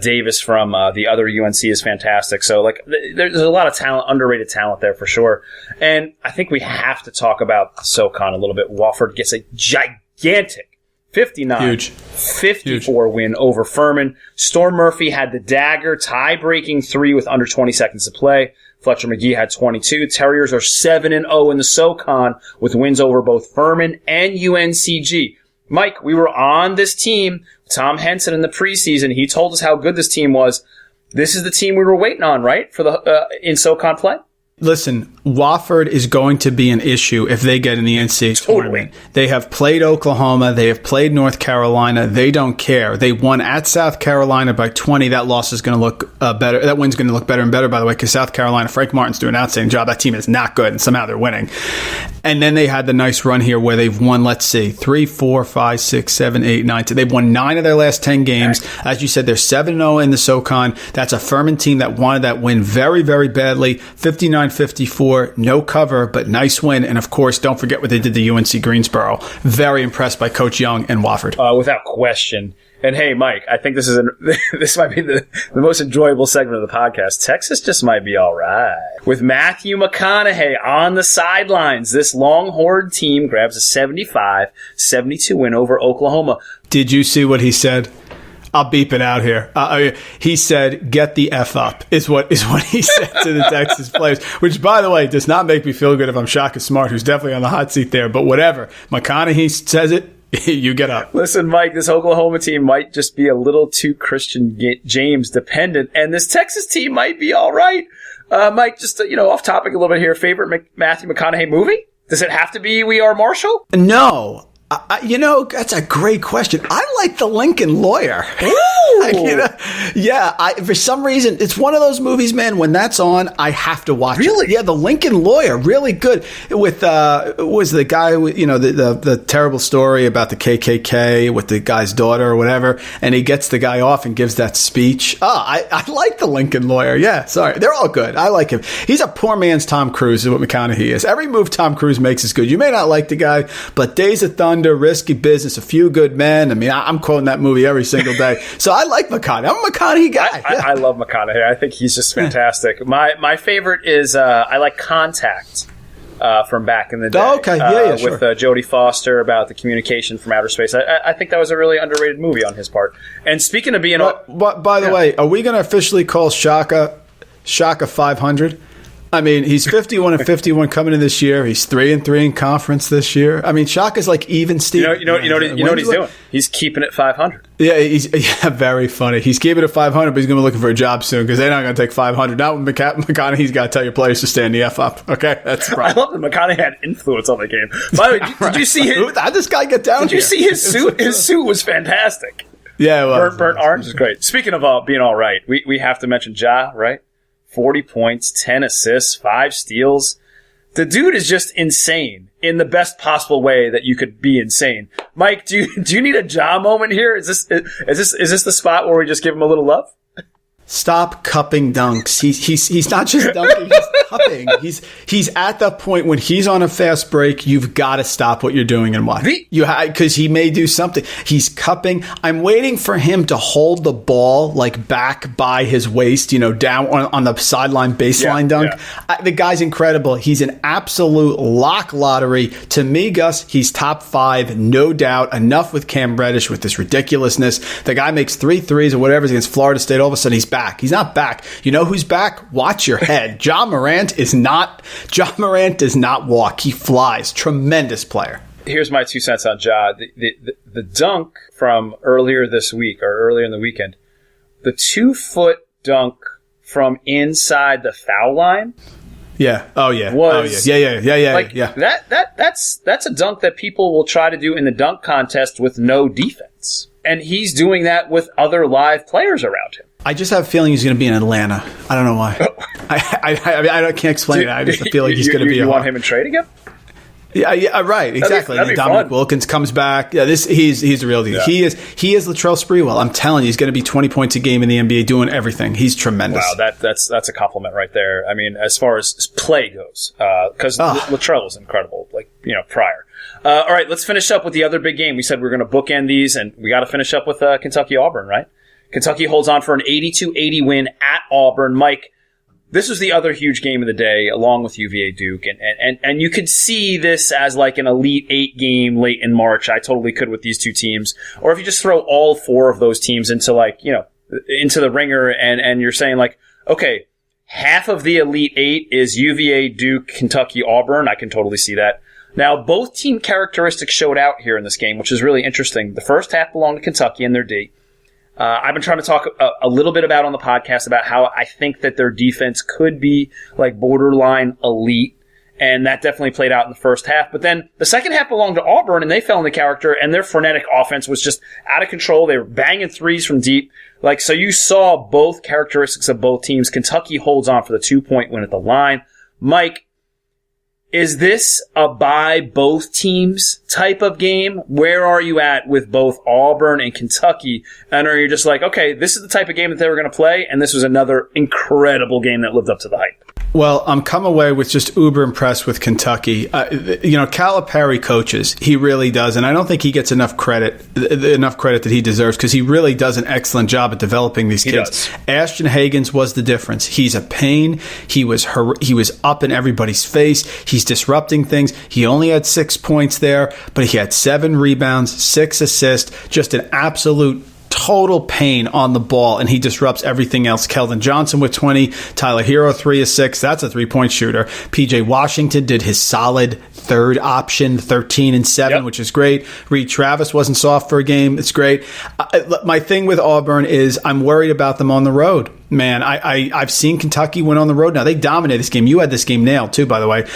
Davis from the other UNC is fantastic. So there's a lot of talent, underrated talent there for sure. And I think we have to talk about SoCon a little bit. Wofford gets a gigantic 59-54 win over Furman. Storm Murphy had the dagger, tie-breaking 3 with under 20 seconds to play. Fletcher McGee had 22. Terriers are 7-0 in the SoCon with wins over both Furman and UNCG. Mike, we were on this team, Tom Henson, in the preseason. He told us how good this team was. This is the team we were waiting on, right, for the in SoCon play? Listen, Wofford is going to be an issue if they get in the NCAA tournament. They have played Oklahoma. They have played North Carolina. They don't care. They won at South Carolina by 20. That loss is going to look better. That win's going to look better and better, by the way, because South Carolina, Frank Martin's doing an outstanding job. That team is not good, and somehow they're winning. And then they had the nice run here where they've won, let's see, 3, 4, 5, 6, 7, 8, 9, 10. They've won 9 of their last 10 games. Right. As you said, they're 7-0 in the SoCon. That's a Furman team that wanted that win very, very badly. 59-54, no cover, but nice win. And, of course, don't forget what they did to UNC Greensboro. Very impressed by Coach Young and Wofford. Without question. And, hey, Mike, I think this might be the most enjoyable segment of the podcast. Texas just might be all right. With Matthew McConaughey on the sidelines, this Longhorn team grabs a 75-72 win over Oklahoma. Did you see what he said? I'll beep it out here. He said, "Get the F up," is what he said to the Texas players, which, by the way, does not make me feel good if I'm Shaka Smart, who's definitely on the hot seat there. But whatever. McConaughey says it, you get up. Listen, Mike, this Oklahoma team might just be a little too Christian James dependent, and this Texas team might be all right. Mike, just off topic a little bit here. Favorite Matthew McConaughey movie? Does it have to be We Are Marshall? No. That's a great question. I like The Lincoln Lawyer. For some reason, it's one of those movies, man, when that's on, I have to watch it. Yeah, The Lincoln Lawyer, really good. With, was the guy, the terrible story about the KKK with the guy's daughter or whatever, and he gets the guy off and gives that speech. I like The Lincoln Lawyer. Yeah, sorry. They're all good. I like him. He's a poor man's Tom Cruise is what McConaughey is. Every move Tom Cruise makes is good. You may not like the guy, but Days of Thunder, Risky Business, A Few Good Men. I mean, I'm quoting that movie every single day. So I like McConaughey. I'm a McConaughey guy. I love McConaughey. I think he's just fantastic. My favorite is I like Contact from back in the day. Oh, okay. Sure. With Jodie Foster about the communication from outer space. I think that was a really underrated movie on his part. And speaking of being... But by the way, are we going to officially call Shaka 500? I mean, he's 51-51 coming in this year. He's 3-3 in conference this year. I mean, Shaka's like even Steve. You know what he's doing? He's keeping it 500. Yeah, very funny. He's keeping it 500, but he's going to be looking for a job soon because they're not going to take 500. Now McConaughey's got to tell your players to stand the F up. Okay, that's the problem. I love that McConaughey had influence on the game. By the way, did you see how'd this guy get down? Did you see his suit? His suit was fantastic. Yeah, it was. Burnt orange is great. Speaking of being all right, we have to mention Ja, right? 40 points, 10 assists, 5 steals. The dude is just insane in the best possible way that you could be insane. Mike, do you need a Ja moment here? Is this the spot where we just give him a little love? Stop cupping dunks. He's not just dunking, he's cupping. He's at the point when he's on a fast break, you've got to stop what you're doing and watch. Because he may do something. He's cupping. I'm waiting for him to hold the ball like back by his waist, down on the sideline baseline dunk. Yeah. The guy's incredible. He's an absolute lock lottery. To me, Gus, he's top 5, no doubt. Enough with Cam Reddish with this ridiculousness. The guy makes 3 threes or whatever against Florida State. All of a sudden, he's back. He's not back. You know who's back? Watch your head. Ja Morant does not walk. He flies. Tremendous player. Here's my 2 cents on Ja. The dunk from earlier this week or earlier in the weekend, the 2-foot dunk from inside the foul line. Yeah. Oh yeah. Yeah. That's a dunk that people will try to do in the dunk contest with no defense. And he's doing that with other live players around him. I just have a feeling he's going to be in Atlanta. I don't know why. I can't explain it. I just feel like he's going to be. You want him in trade again? Yeah, right. Exactly. That'd be Dominic fun. Wilkins comes back. Yeah, he's a real deal. Yeah. He is Latrell Sprewell. I'm telling you, he's going to be 20 points a game in the NBA, doing everything. He's tremendous. Wow, that's a compliment right there. I mean, as far as play goes, because Latrell was incredible. Prior. All right, let's finish up with the other big game. We said we were going to bookend these, and we got to finish up with Kentucky Auburn, right? Kentucky holds on for an 82-80 win at Auburn. Mike, this was the other huge game of the day, along with UVA Duke, and you could see this as like an Elite 8 game late in March. I totally could with these two teams. Or if you just throw all 4 of those teams into into the ringer, and you're saying like, okay, half of the Elite 8 is UVA, Duke, Kentucky, Auburn. I can totally see that. Now, both team characteristics showed out here in this game, which is really interesting. The first half belonged to Kentucky and their D. I've been trying to talk a little bit about on the podcast about how I think that their defense could be like borderline elite, and that definitely played out in the first half. But then the second half belonged to Auburn, and they fell into character, and their frenetic offense was just out of control. They were banging threes from deep. So you saw both characteristics of both teams. Kentucky holds on for the 2-point win at the line. Mike, is this a buy both teams type of game? Where are you at with both Auburn and Kentucky? And are you just like, okay, this is the type of game that they were going to play, and this was another incredible game that lived up to the hype? Well, I'm come away with just uber impressed with Kentucky. Calipari coaches. He really does. And I don't think he gets enough credit that he deserves, because he really does an excellent job at developing these kids. Ashton Hagans was the difference. He's a pain. He was up in everybody's face. He's disrupting things. He only had 6 points there, but he had 7 rebounds, 6 assists, just an absolute total pain on the ball, and he disrupts everything else. Keldon Johnson with 20, Tyler Hero 3 of 6. That's a 3-point shooter. PJ Washington did his solid third option, 13 and 7, which is great. Reed Travis wasn't soft for a game. It's great. My thing with Auburn is I'm worried about them on the road. Man, I've seen Kentucky win on the road. Now, they dominated this game. You had this game nailed, too, by the way.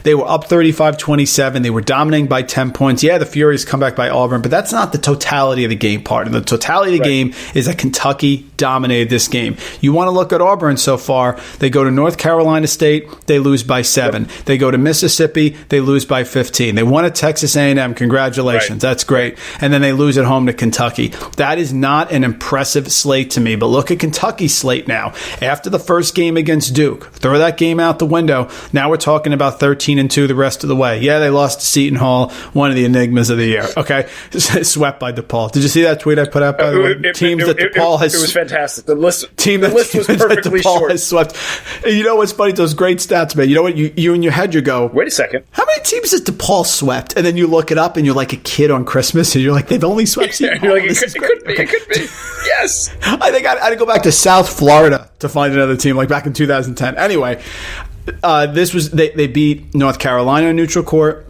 They were up 35-27. They were dominating by 10 points. Yeah, the Furies come back by Auburn, but that's not the totality of the game part. And the totality of the game is that Kentucky dominated this game. You want to look at Auburn so far. They go to North Carolina State. They lose by 7. They go to Mississippi. They lose by 15. They won at Texas A&M. Congratulations. That's great. And then they lose at home to Kentucky. That is not an impressive slate to me. But look at Kentucky's slate now. After the first game against Duke, throw that game out the window. Now we're talking about 13-2 the rest of the way. Yeah, they lost to Seton Hall, one of the enigmas of the year. Okay, swept by DePaul. Did you see that tweet I put out? By the way, teams that DePaul has. It was fantastic. The list was perfectly short. Has swept. And you know what's funny? Those great stats, man. You know what? You in your head you go. Wait a second. How many teams has DePaul swept? And then you look it up, and you're like a kid on Christmas, and you're like, they've only swept Seton Hall. You're like, it could be. Yes. I think I had to go back to South Florida to find another team, like back in 2010. Anyway, they beat North Carolina on neutral court.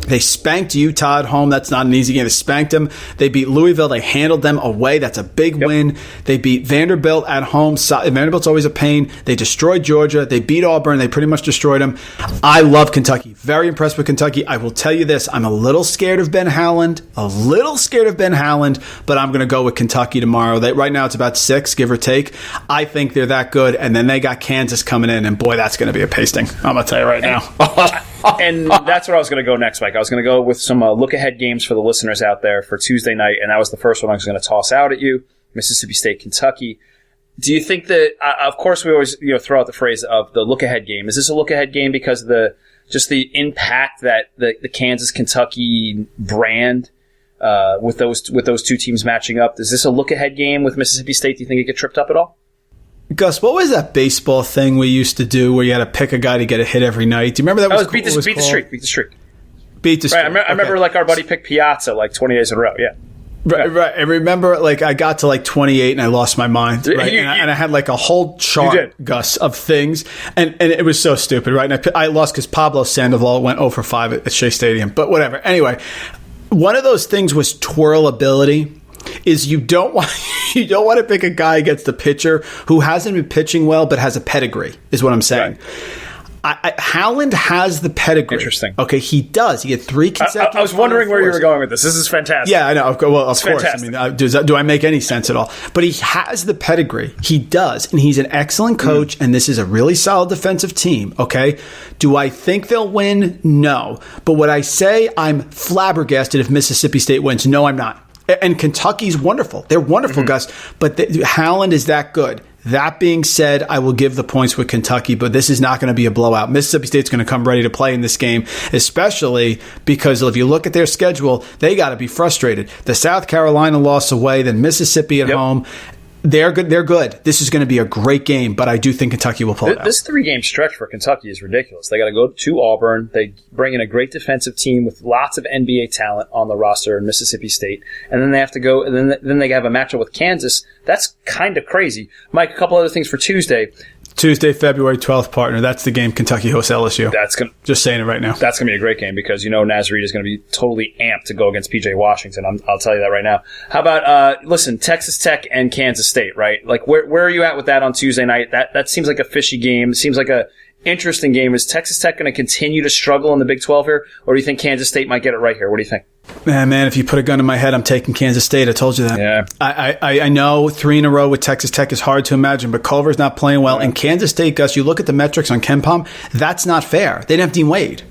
They spanked Utah at home. That's not an easy game. They spanked them. They beat Louisville. They handled them away. That's a big win. They beat Vanderbilt at home. Vanderbilt's always a pain. They destroyed Georgia. They beat Auburn. They pretty much destroyed them. I love Kentucky. Very impressed with Kentucky. I will tell you this. I'm a little scared of Ben Howland. But I'm going to go with Kentucky tomorrow. Right now it's about 6, give or take. I think they're that good. And then they got Kansas coming in. And boy, that's going to be a pasting. I'm going to tell you right now. And that's where I was going to go next, Mike. I was going to go with some look-ahead games for the listeners out there for Tuesday night, and that was the first one I was going to toss out at you, Mississippi State, Kentucky. Do you think that, of course we always throw out the phrase of the look-ahead game. Is this a look-ahead game because of the impact that the Kansas-Kentucky brand with those two teams matching up? Is this a look-ahead game with Mississippi State? Do you think it get tripped up at all? Gus, what was that baseball thing we used to do where you had to pick a guy to get a hit every night? Do you remember that? Was beat the streak. Beat the streak. Right, I remember like our buddy picked Piazza like 20 days in a row. Yeah. Right. I remember like I got to like 28 and I lost my mind. Right. And I had like a whole chart, Gus, of things. And it was so stupid. Right. And I lost because Pablo Sandoval went 0 for 5 at Shea Stadium. But whatever. Anyway, one of those things was twirlability. Is you don't want to pick a guy against the pitcher who hasn't been pitching well but has a pedigree, is what I'm saying. Right. Howland has the pedigree. Interesting. Okay, he does. He had 3 consecutive. I was wondering where you were going with this. This is fantastic. Yeah, I know. Well, of course. Fantastic. I mean, do I make any sense at all? But he has the pedigree. He does, and he's an excellent coach. And this is a really solid defensive team. Okay, do I think they'll win? No. But what I say, I'm flabbergasted if Mississippi State wins. No, I'm not. And Kentucky's wonderful. They're wonderful, Gus. But Howland is that good. That being said, I will give the points with Kentucky, but this is not going to be a blowout. Mississippi State's going to come ready to play in this game, especially because if you look at their schedule, they got to be frustrated. The South Carolina loss away, then Mississippi at home. They're good. They're good. This is going to be a great game, but I do think Kentucky will pull it out. This 3-game stretch for Kentucky is ridiculous. They got to go to Auburn. They bring in a great defensive team with lots of NBA talent on the roster in Mississippi State, and then they have to go. And then they have a matchup with Kansas. That's kind of crazy. Mike, a couple other things for Tuesday. Tuesday, February 12th, partner. That's the game Kentucky hosts LSU. Just saying it right now. That's going to be a great game because Naz Reid is going to be totally amped to go against PJ Washington. I'll tell you that right now. How about listen, Texas Tech and Kansas State, right? Like where are you at with that on Tuesday night? That seems like a fishy game. It seems like a interesting game. Is Texas Tech going to continue to struggle in the Big 12 here, or do you think Kansas State might get it right here? What do you think? Man, if you put a gun to my head, I'm taking Kansas State. I told you that. Yeah. I know 3 in a row with Texas Tech is hard to imagine, but Culver's not playing well. And Kansas State, Gus, you look at the metrics on KenPom, that's not fair. They didn't have Dean Wade.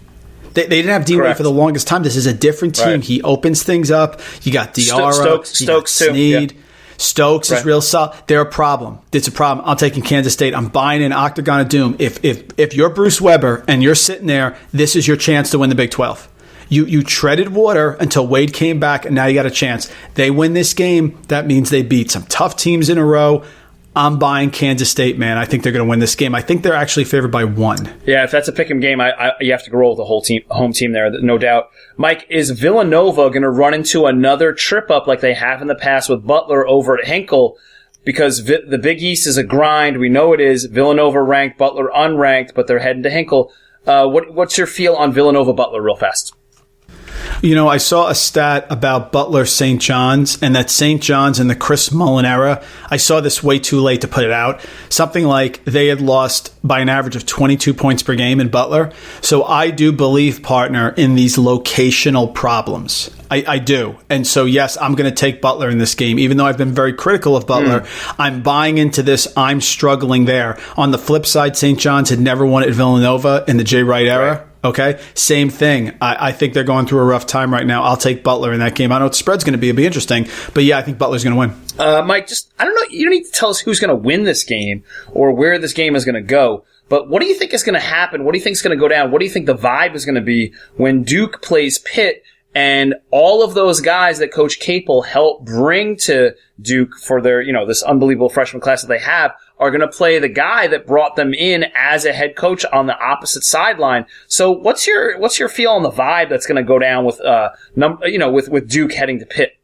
They didn't have Dean Wade for the longest time. This is a different team. Right. He opens things up. You got Diarra. Stokes Snead. Too. Yeah. Stokes is real solid. They're a problem. It's a problem. I'm taking Kansas State. I'm buying an Octagon of Doom. If you're Bruce Weber and you're sitting there, this is your chance to win the Big 12. You treaded water until Wade came back, and now you got a chance. They win this game. That means they beat some tough teams in a row. I'm buying Kansas State, man. I think they're going to win this game. I think they're actually favored by 1. Yeah, if that's a pick'em game, you have to roll with the whole team, home team there, no doubt. Mike, is Villanova going to run into another trip up like they have in the past with Butler over at Hinkle? Because the Big East is a grind. We know it is. Villanova ranked, Butler unranked, but they're heading to Hinkle. What's your feel on Villanova-Butler real fast? I saw a stat about Butler St. John's, and that St. John's in the Chris Mullin era, I saw this way too late to put it out, something like they had lost by an average of 22 points per game in Butler. So I do believe, partner, in these locational problems. I do. And so, yes, I'm going to take Butler in this game. Even though I've been very critical of Butler, I'm buying into this. I'm struggling there. On the flip side, St. John's had never won at Villanova in the Jay Wright era. Right. Okay, same thing. I think they're going through a rough time right now. I'll take Butler in that game. I don't know what the spread's going to be. It'll be interesting. But yeah, I think Butler's going to win. Mike, I don't know. You don't need to tell us who's going to win this game or where this game is going to go. But what do you think is going to happen? What do you think is going to go down? What do you think the vibe is going to be when Duke plays Pitt and all of those guys that Coach Capel helped bring to Duke for their, this unbelievable freshman class that they have are going to play the guy that brought them in as a head coach on the opposite sideline. So what's your feel on the vibe that's going to go down with, with Duke heading to Pitt?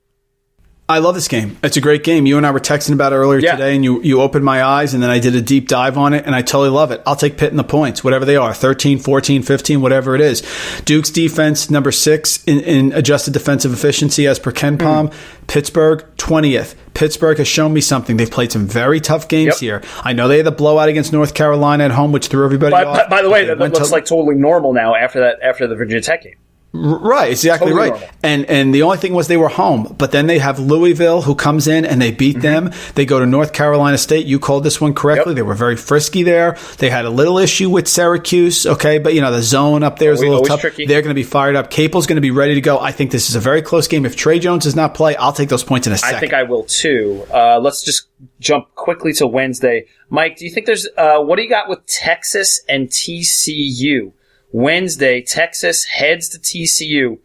I love this game. It's a great game. You and I were texting about it earlier today, and you opened my eyes, and then I did a deep dive on it, and I totally love it. I'll take Pitt in the points, whatever they are, 13, 14, 15, whatever it is. Duke's defense, number 6 in adjusted defensive efficiency as per KenPom. Pittsburgh, 20th. Pittsburgh has shown me something. They've played some very tough games here. I know they had the blowout against North Carolina at home, which threw everybody off. By the way, that looks like totally normal now after the Virginia Tech game. Right, exactly totally right. And the only thing was they were home. But then they have Louisville, who comes in and they beat them. They go to North Carolina State. You called this one correctly. They were very frisky there. They had a little issue with Syracuse, okay? But, the zone up there is a little tough. Tricky. They're going to be fired up. Capel's going to be ready to go. I think this is a very close game. If Trey Jones does not play, I'll take those points in a second. I think I will too. Let's just jump quickly to Wednesday. Mike, do you think there's what do you got with Texas and TCU? Wednesday, Texas heads to TCU.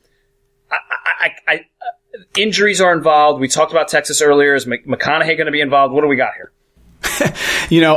Injuries are involved. We talked about Texas earlier. Is McConaughey going to be involved? What do we got here?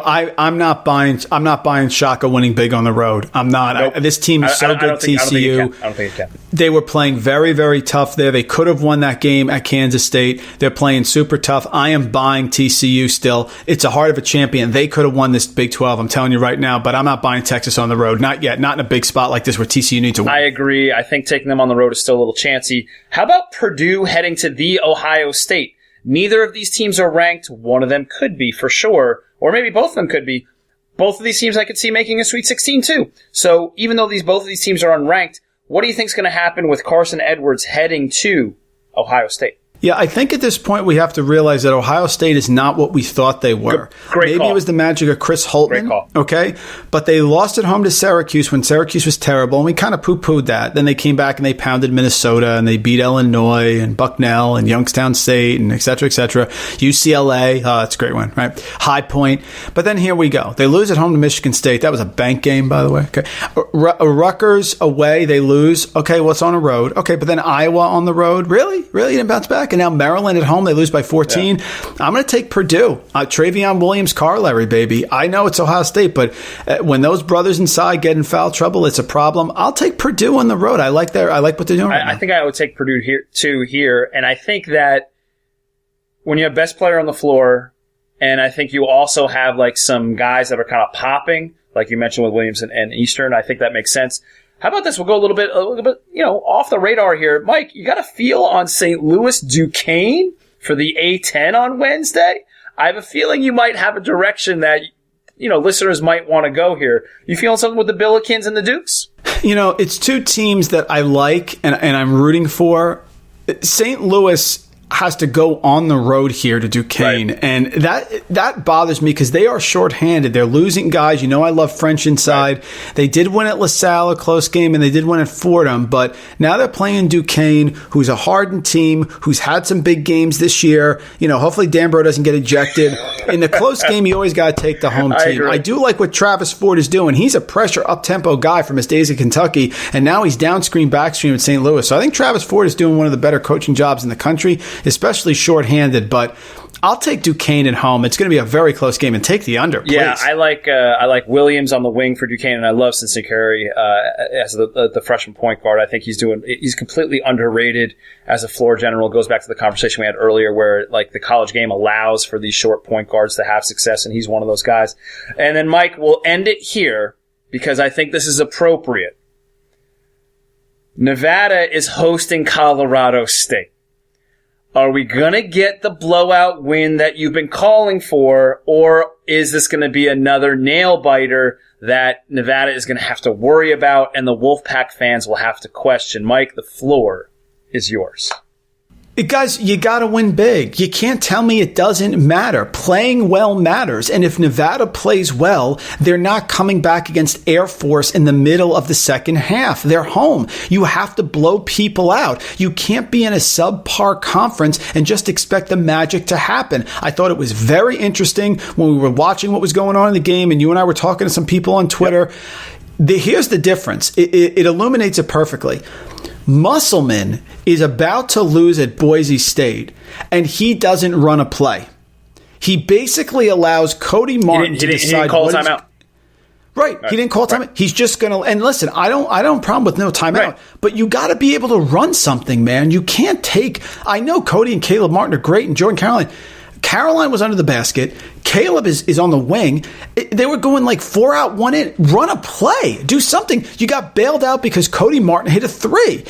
I'm not buying Shaka winning big on the road. I'm not. Nope. This team is so good. TCU. I don't think it can. They were playing very, very tough there. They could have won that game at Kansas State. They're playing super tough. I am buying TCU still. It's a heart of a champion. They could have won this Big 12. I'm telling you right now. But I'm not buying Texas on the road. Not yet. Not in a big spot like this where TCU needs to win. I agree. I think taking them on the road is still a little chancy. How about Purdue heading to the Ohio State? Neither of these teams are ranked. One of them could be for sure, or maybe both of them could be. Both of these teams I could see making a Sweet 16 too. So even though both of these teams are unranked, what do you think is going to happen with Carson Edwards heading to Ohio State? Yeah, I think at this point we have to realize that Ohio State is not what we thought they were. Great Maybe it was the magic of Chris Holtman. Great call. Okay, but they lost at home to Syracuse when Syracuse was terrible, and we kind of poo-pooed that. Then they came back and they pounded Minnesota, and they beat Illinois and Bucknell and Youngstown State and et cetera, UCLA, that's a great one, right? High Point. But then here we go. They lose at home to Michigan State. That was a bank game, by the way. Okay, Rutgers away, they lose. Okay, well, it's on a road. Okay, but then Iowa on the road. Really? You didn't bounce back? And now Maryland at home, they lose by 14. Yeah. I'm going to take Purdue. Trevion Williams, Corollary, baby. I know it's Ohio State, but when those brothers inside get in foul trouble, it's a problem. I'll take Purdue on the road. I like what they're doing right now. I think I would take Purdue here. And I think that when you have best player on the floor, and I think you also have like some guys that are kind of popping, like you mentioned with Williams and Eastern, I think that makes sense. How about this? We'll go a little bit, off the radar here. Mike, you got a feel on St. Louis Duquesne for the A-10 on Wednesday? I have a feeling you might have a direction that, listeners might want to go here. You feeling something with the Billikens and the Dukes? It's two teams that I like and I'm rooting for. St. Louis has to go on the road here to Duquesne. Right. And that bothers me because they are shorthanded. They're losing guys. I love French inside. Right. They did win at LaSalle, a close game, and they did win at Fordham. But now they're playing Duquesne, who's a hardened team, who's had some big games this year. Hopefully Danbro doesn't get ejected. In the close game, you always got to take the home team. I do like what Travis Ford is doing. He's a pressure up-tempo guy from his days at Kentucky, and now he's downscreen, backstream at St. Louis. So I think Travis Ford is doing one of the better coaching jobs in the country, especially shorthanded. But I'll take Duquesne at home. It's going to be a very close game, and take the under, please. Yeah, I like Williams on the wing for Duquesne, and I love Cincinnati as the freshman point guard. I think he's completely underrated as a floor general. It goes back to the conversation we had earlier where like the college game allows for these short point guards to have success, and he's one of those guys. And then, Mike, we'll end it here because I think this is appropriate. Nevada is hosting Colorado State. Are we going to get the blowout win that you've been calling for, or is this going to be another nail-biter that Nevada is going to have to worry about and the Wolfpack fans will have to question? Mike, the floor is yours. Guys, you got to win big. You can't tell me it doesn't matter. Playing well matters. And if Nevada plays well, they're not coming back against Air Force in the middle of the second half. They're home. You have to blow people out. You can't be in a subpar conference and just expect the magic to happen. I thought it was very interesting when we were watching what was going on in the game, and you and I were talking to some people on Twitter. Yep. Here's the difference. It illuminates it perfectly. Musselman is about to lose at Boise State, and he doesn't run a play. He basically allows Cody Martin to decide. He didn't call a timeout. Right. He didn't call a timeout. Right. He's just going to, and listen, I don't have a problem with no timeout, right, but you got to be able to run something, man. You can't take, I know Cody and Caleb Martin are great, and Jordan Caroline was under the basket. Caleb is on the wing. They were going like 4 out, 1 in. Run a play. Do something. You got bailed out because Cody Martin hit a 3.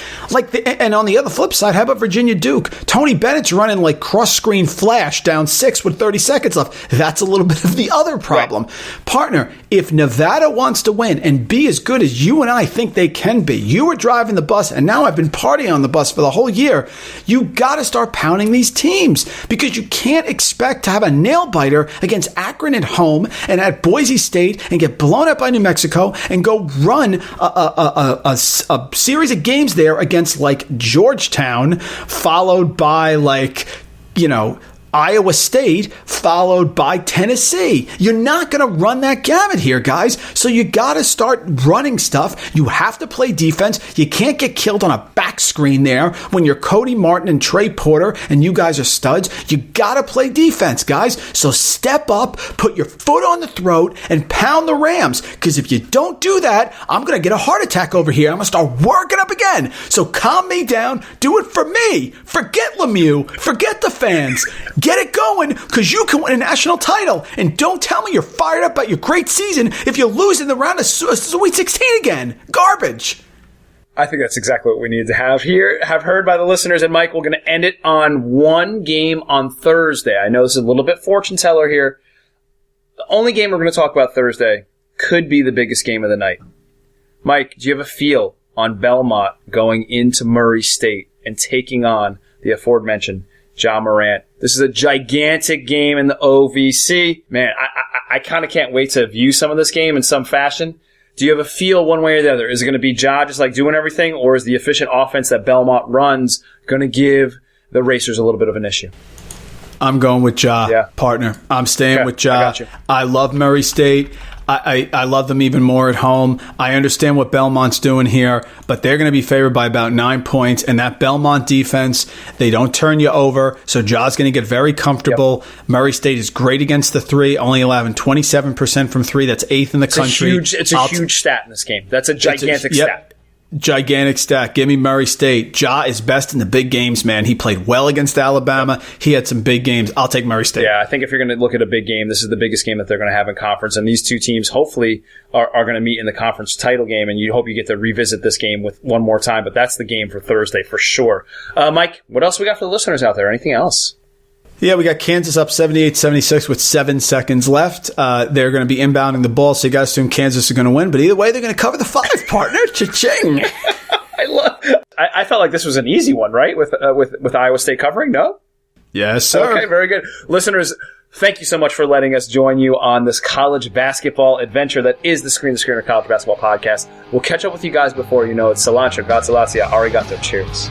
And on the other flip side, how about Virginia Duke? Tony Bennett's running like cross-screen flash down 6 with 30 seconds left. That's a little bit of the other problem. Right. Partner, if Nevada wants to win and be as good as you and I think they can be, you were driving the bus, and now I've been partying on the bus for the whole year, you got to start pounding these teams because you can't expect to have a nail-biter against Akron at home and at Boise State and get blown up by New Mexico and go run a series of games there against like Georgetown, followed by Iowa State, followed by Tennessee. You're not going to run that gamut here, guys. So you got to start running stuff. You have to play defense. You can't get killed on a back screen there when you're Cody Martin and Trey Porter and you guys are studs. You got to play defense, guys. So step up, put your foot on the throat, and pound the Rams. Because if you don't do that, I'm going to get a heart attack over here. I'm going to start working up again. So calm me down. Do it for me. Forget Lemieux. Forget the fans. Get it going, because you can win a national title. And don't tell me you're fired up about your great season if you lose in the round of Sweet 16 again. Garbage. I think that's exactly what we need to have heard by the listeners. And Mike, we're going to end it on one game on Thursday. I know this is a little bit fortune teller here. The only game we're going to talk about Thursday could be the biggest game of the night. Mike, do you have a feel on Belmont going into Murray State and taking on the aforementioned Ja Morant? This is a gigantic game in the OVC. Man, I kind of can't wait to view some of this game in some fashion. Do you have a feel one way or the other? Is it going to be Ja just like doing everything, or is the efficient offense that Belmont runs going to give the Racers a little bit of an issue? I'm going with Ja, partner. I'm staying with Ja. I love Murray State. I love them even more at home. I understand what Belmont's doing here, but they're going to be favored by about 9 points. And that Belmont defense, they don't turn you over. So Ja's going to get very comfortable. Yep. Murray State is great against the 3, only allowing 27% from 3. That's 8th in the country. It's a huge stat in this game. That's a gigantic stat. Gigantic stat. Give me Murray State. Ja is best in the big games, man. He played well against Alabama. He had some big games. I'll take Murray State. Yeah, I think if you're going to look at a big game, this is the biggest game that they're going to have in conference. And these two teams hopefully are going to meet in the conference title game. And you hope you get to revisit this game with one more time. But that's the game for Thursday for sure. Mike, what else we got for the listeners out there? Anything else? Yeah, we got Kansas up 78-76 with 7 seconds left. They're going to be inbounding the ball, so you got to assume Kansas is going to win. But either way, they're going to cover the 5, partner. Cha-ching. I felt like this was an easy one, right? With Iowa State covering, no? Yes, sir. Okay, very good. Listeners, thank you so much for letting us join you on this college basketball adventure that is the Screen the Screener College Basketball Podcast. We'll catch up with you guys before you know it. Cilantro, God Salacia, Arigato. Cheers.